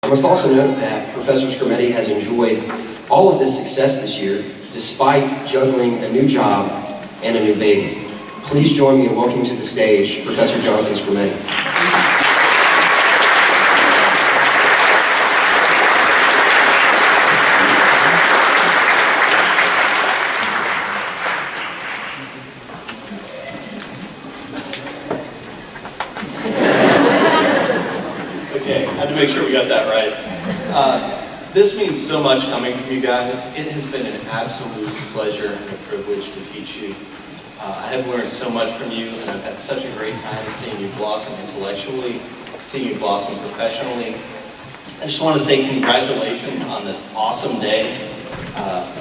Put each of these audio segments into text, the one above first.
I must also note that Professor Skrmetti has enjoyed all of this success this year, despite juggling a new job and a new baby. Please join me in welcoming to the stage Professor Jonathan Skrmetti. Okay, I had to make sure we got that right. This means so much coming from you guys. It has been an absolute pleasure and a privilege to teach you. I have learned so much from you, and I've had such a great time seeing you blossom intellectually, seeing you blossom professionally. I just want to say congratulations on this awesome day.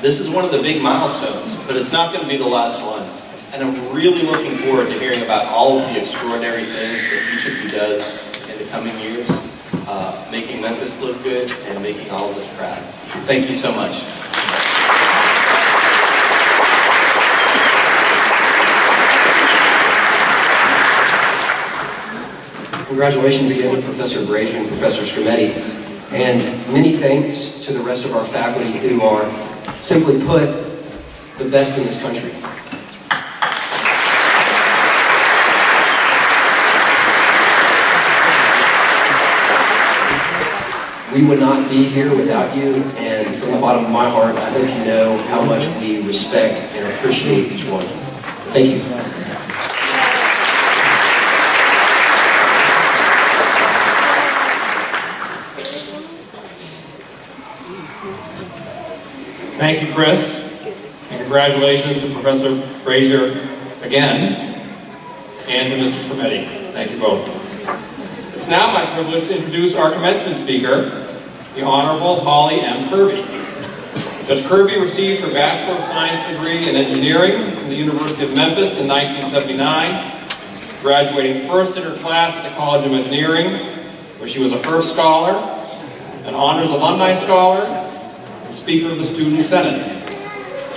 This is one of the big milestones, but it's not going to be the last one. And I'm really looking forward to hearing about all of the extraordinary things that each of you does in the coming years, making Memphis look good and making all of us proud. Thank you so much. Congratulations again to Professor Brazier and Professor Skrmetti, and many thanks to the rest of our faculty who are, simply put, the best in this country. We would not be here without you, and from the bottom of my heart, I hope you know how much we respect and appreciate each one. Thank you. Thank you, Chris, and congratulations to Professor Brazier again, and to Mr. Skrmetti. Thank you both. It's now my privilege to introduce our commencement speaker, the Honorable Holly M. Kirby. Judge Kirby received her Bachelor of Science degree in Engineering from the University of Memphis in 1979, graduating first in her class at the College of Engineering, where she was a first scholar, an Honors Alumni Scholar, and Speaker of the Student Senate.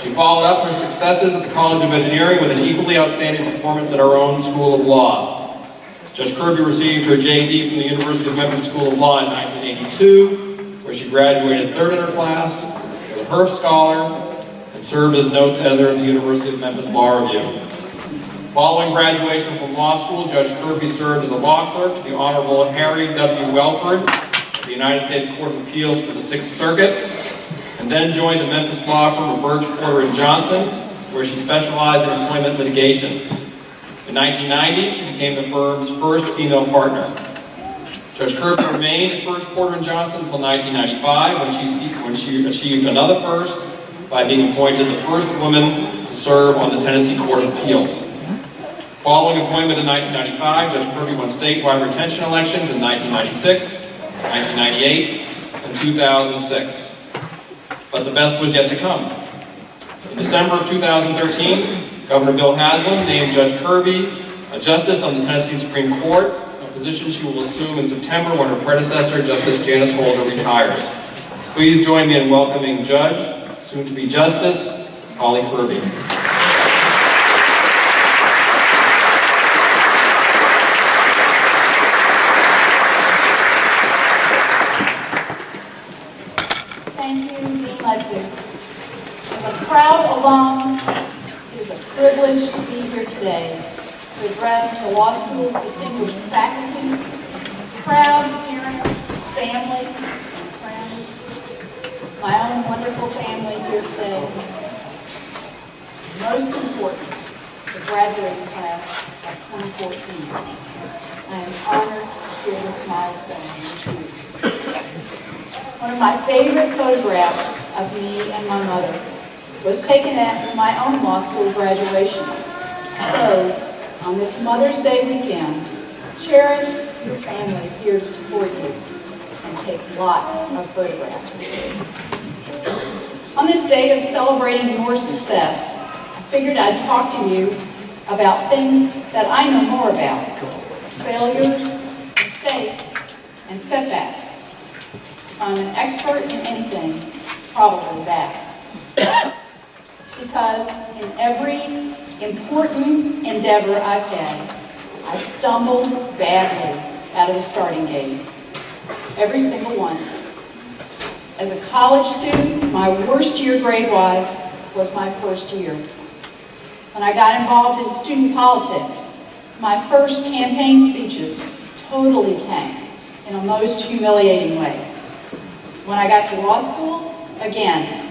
She followed up her successes at the College of Engineering with an equally outstanding performance at our own School of Law. Judge Kirby received her JD from the University of Memphis School of Law in 1982, where she graduated third in her class, was a Herf Scholar, and served as notes editor at the University of Memphis Law Review. Following graduation from law school, Judge Kirby served as a law clerk to the Honorable Harry W. Welford of the United States Court of Appeals for the Sixth Circuit, and then joined the Memphis law firm of Birch, Porter & Johnson, where she specialized in employment litigation. In 1990, she became the firm's first female partner. Judge Kirby remained at Birch, Porter & Johnson until 1995, when she achieved another first by being appointed the first woman to serve on the Tennessee Court of Appeals. Following appointment in 1995, Judge Kirby won statewide retention elections in 1996, 1998, and 2006. But the best was yet to come. In December of 2013, Governor Bill Haslam named Judge Kirby a justice on the Tennessee Supreme Court, a position she will assume in September when her predecessor, Justice Janice Holder, retires. Please join me in welcoming Judge, soon-to-be Justice, Holly Kirby. As a proud alum, it is a privilege to be here today to address the law school's distinguished faculty, proud parents, family, and friends, my own wonderful family here today. Most important, the graduating class of 2014. I am honored to share this milestone with you. One of my favorite photographs of me and my mother was taken after my own law school graduation. So, on this Mother's Day weekend, cherish your families here to support you and take lots of photographs. On this day of celebrating your success, I figured I'd talk to you about things that I know more about: failures, mistakes, and setbacks. If I'm an expert in anything, it's probably that. Because in every important endeavor I've had, I stumbled badly out of the starting gate. every single one. As a college student, my worst year grade-wise was my first year. When I got involved in student politics, my first campaign speeches totally tanked in a most humiliating way. When I got to law school, again,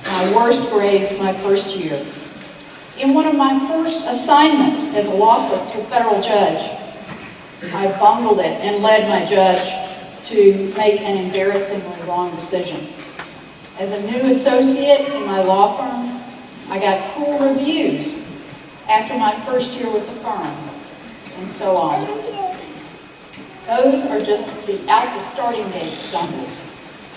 my worst grades my first year. In one of my first assignments as a law clerk to a federal judge, I bungled it and led my judge to make an embarrassingly wrong decision. As a new associate in my law firm, I got poor reviews after my first year with the firm, and so on. Those are just the out-the-starting gate stumbles.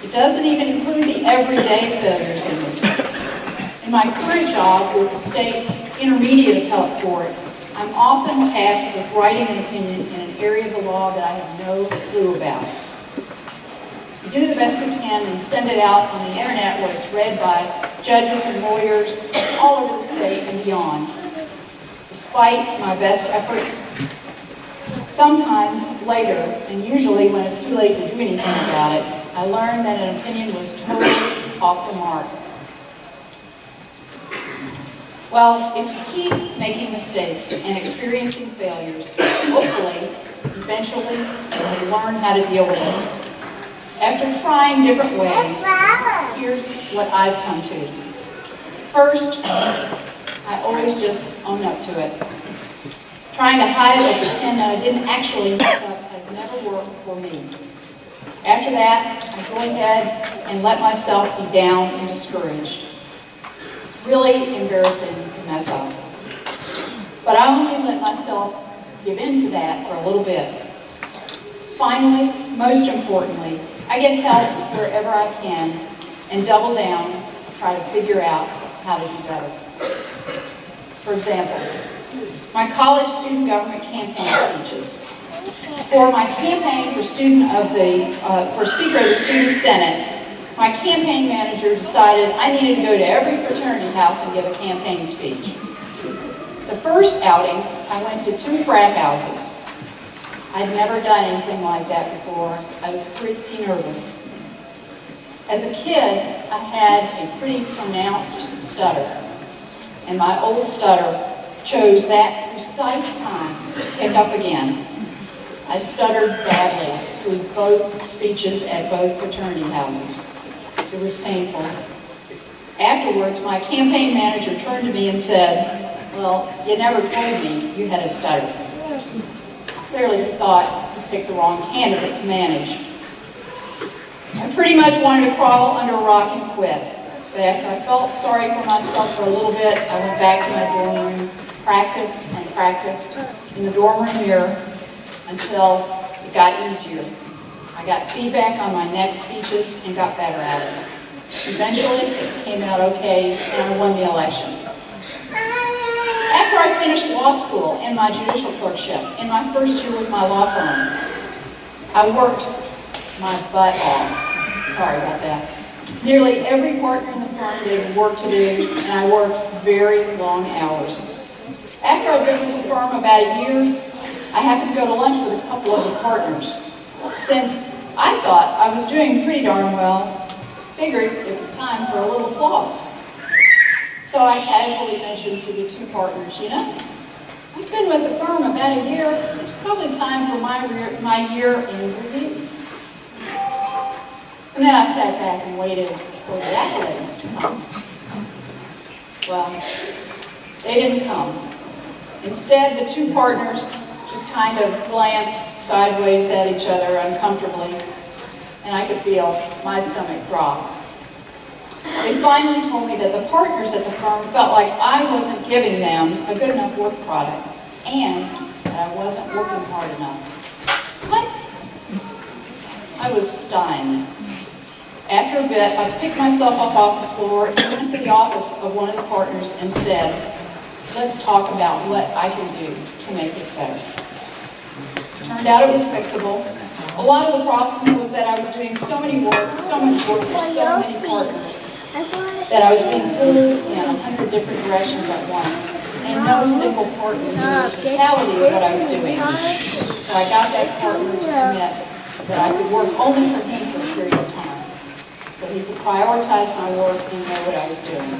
It doesn't even include the everyday failures and mistakes. In my current job with the state's intermediate appellate court, I'm often tasked with writing an opinion in an area of the law that I have no clue about. We do the best we can and send it out on the internet where it's read by judges and lawyers all over the state and beyond. Despite my best efforts, sometimes later, and usually when it's too late to do anything about it, I learned that an opinion was totally off the mark. Well, if you keep making mistakes and experiencing failures, hopefully, eventually, you'll learn how to deal with them. After trying different ways, here's what I've come to. First, I always just own up to it. Trying to hide or pretend that I didn't actually mess up has never worked for me. After that, I go ahead and let myself be down and discouraged. It's really embarrassing to mess up. But I only let myself give in to that for a little bit. Finally, most importantly, I get help wherever I can and double down to try to figure out how to do better. For example, my college student government campaign speeches. For my campaign for Speaker of the Student Senate, my campaign manager decided I needed to go to every fraternity house and give a campaign speech. The first outing, I went to 2 frat houses. I'd never done anything like that before. I was pretty nervous. As a kid, I had a pretty pronounced stutter, and my old stutter chose that precise time to pick up again. I stuttered badly through both speeches at both fraternity houses. It was painful. Afterwards, my campaign manager turned to me and said, "Well, you never told me you had a stutter." Clearly, he thought he picked the wrong candidate to manage. I pretty much wanted to crawl under a rock and quit. But after I felt sorry for myself for a little bit, I went back to my dorm room, practiced and practiced in the dorm room mirror until it got easier. I got feedback on my next speeches and got better at it. Eventually, it came out okay, and I won the election. After I finished law school and my judicial clerkship, in my first year with my law firm, I worked my butt off. Sorry about that. Nearly every partner in the firm gave me work to do, and I worked very long hours. After I'd been with the firm about a year, I happened to go to lunch with a couple of the partners. Since I thought I was doing pretty darn well, figured it was time for a little applause. So I casually mentioned to the 2 partners, you know, I've been with the firm about a year. It's probably time for my year in review. And then I sat back and waited for the accolades to come. Well, they didn't come. Instead, the 2 partners just kind of glanced sideways at each other uncomfortably, and I could feel my stomach drop. They finally told me that the partners at the firm felt like I wasn't giving them a good enough work product, and that I wasn't working hard enough. What? I was stunned. After a bit, I picked myself up off the floor and went to the office of one of the partners and said, "Let's talk about what I can do to make this better." Turned out it was fixable. A lot of the problem was that I was doing so much work for so many partners that I was being pulled in 100 different directions at once, and no single partner knew the totality of what I was doing. So I got that partner to commit that I could work only for him for a period of time, so he could prioritize my work and know what I was doing.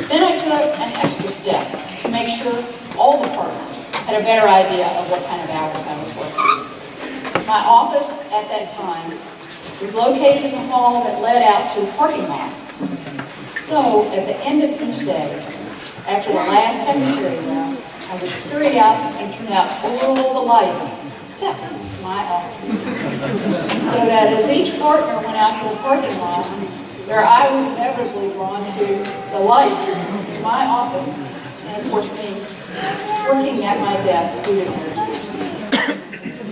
Then I took an extra step to make sure all the partners had a better idea of what kind of hours I was working. My office at that time was located in the hall that led out to the parking lot. So at the end of each day, after the last secretary left, I would scurry out and turn out all the lights except my office. So that as each partner went out to the parking lot, their eye was inevitably drawn to the light in my office, and of course me, working at my desk dutifully.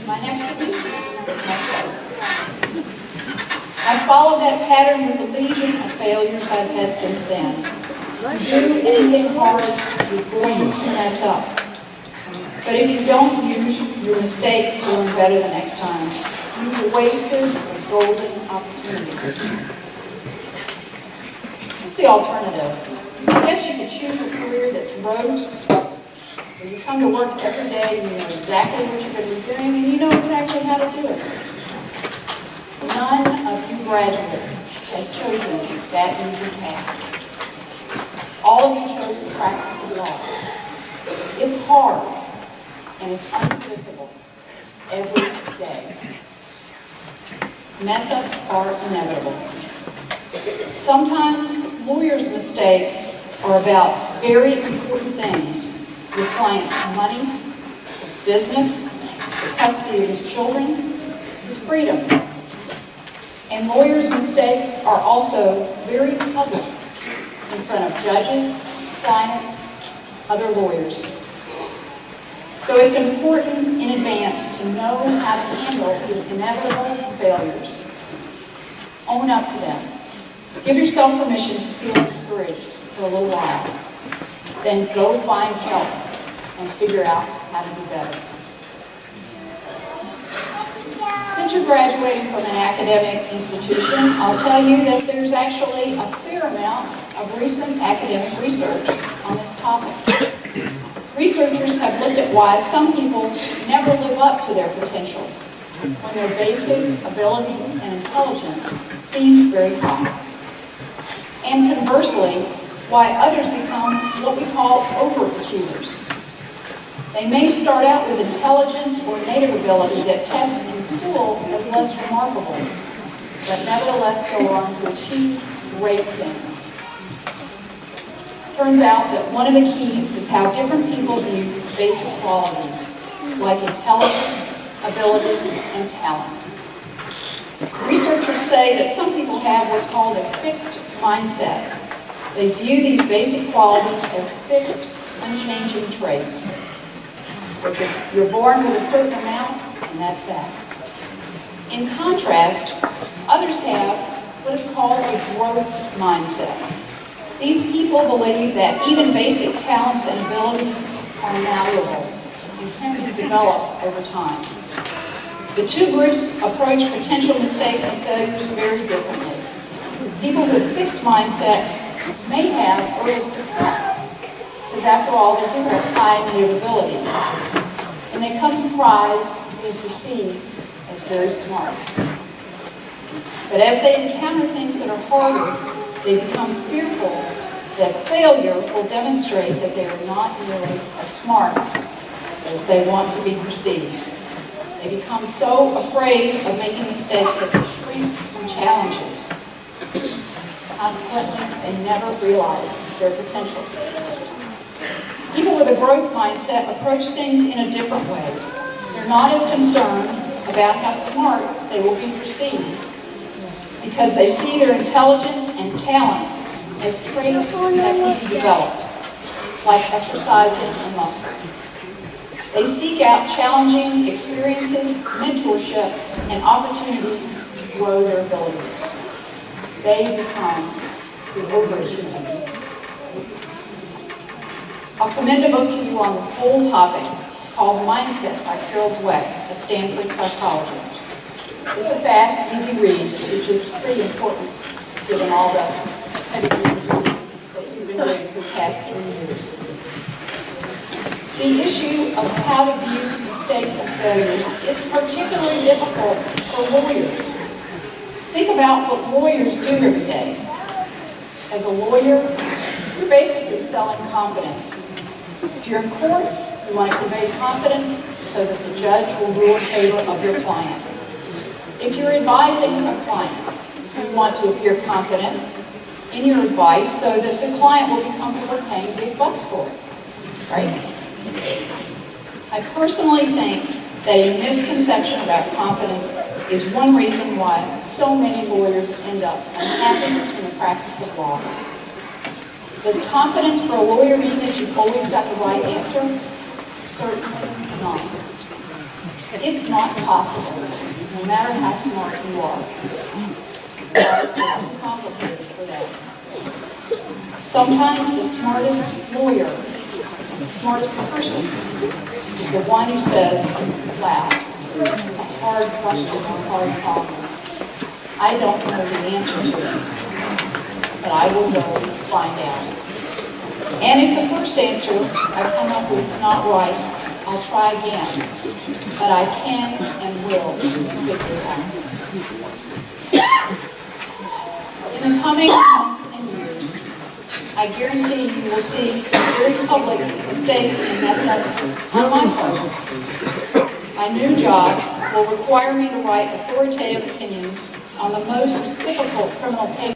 My next week was my show. I followed that pattern with the legion of failures I've had since then. Do anything hard, you're going to mess up. But if you don't use your mistakes to learn better the next time, you've wasted a golden opportunity. What's the alternative? I guess you could choose a career that's rote, where you come to work every day and you know exactly what you're going to be doing and you know exactly how to do it. None of you graduates has chosen that easy path. All of you chose the practice of law. It's hard and it's unpredictable every day. Mess-ups are inevitable. Sometimes lawyers' mistakes are about very important things. Your client's money, his business, the custody of his children, his freedom. And lawyers' mistakes are also very public in front of judges, clients, other lawyers. So it's important in advance to know how to handle the inevitable failures. Own up to them. Give yourself permission to feel discouraged for a little while. Then go find help and figure out how to do better. Since you're graduating from an academic institution, I'll tell you that there's actually a fair amount of recent academic research on this topic. Researchers have looked at why some people never live up to their potential when their basic abilities and intelligence seems very high. And conversely, why others become what we call overachievers. They may start out with intelligence or native ability that tests in school as less remarkable, but nevertheless go on to achieve great things. Turns out that one of the keys is how different people view basic qualities, like intelligence, ability, and talent. Researchers say that some people have what's called a fixed mindset. They view these basic qualities as fixed, unchanging traits. You're born with a certain amount, and that's that. In contrast, others have what is called a growth mindset. These people believe that even basic talents and abilities are malleable and can be developed over time. The two groups approach potential mistakes and failures very differently. People with fixed mindsets may have early success, because after all, they do have high native ability, and they come to prize being perceived as very smart. But as they encounter things that are harder, they become fearful that failure will demonstrate that they are not really as smart as they want to be perceived. They become so afraid of making mistakes that they shrink from challenges. Consequently, they never realize their potential. People with a growth mindset approach things in a different way. They're not as concerned about how smart they will be perceived, because they see their intelligence and talents as traits that can be developed, like exercising a muscle. They seek out challenging experiences, mentorship, and opportunities to grow their abilities. They become the overachievers. I'll commend a book to you on this whole topic called Mindset by Carol Dweck, a Stanford psychologist. It's a fast, easy read, which is pretty important given all the heavy reading that you've been doing for the past 3 years. The issue of how to view mistakes and failures is particularly difficult for lawyers. Think about what lawyers do every day. As a lawyer, you're basically selling confidence. If you're in court, you want to convey confidence so that the judge will rule in favor of your client. If you're advising a client, you want to appear confident in your advice so that the client will be comfortable paying big bucks for it, right? I personally think that a misconception about confidence is one reason why so many lawyers end up unhappy in the practice of law. Does confidence for a lawyer mean that you've always got the right answer? Certainly not. It's not possible, no matter how smart you are. Law is just too complicated for that. Sometimes the smartest lawyer, the smartest person, is the one who says, wow, it's a hard question, a hard problem. I don't know the answer to it, but I will go find out. And if the first answer I come up with is not right, I'll try again. But I can and will figure it out. In the coming months and years, I guarantee you will see some very public mistakes and mess-ups on my part. My new job will require me to write authoritative opinions on the most difficult criminal cases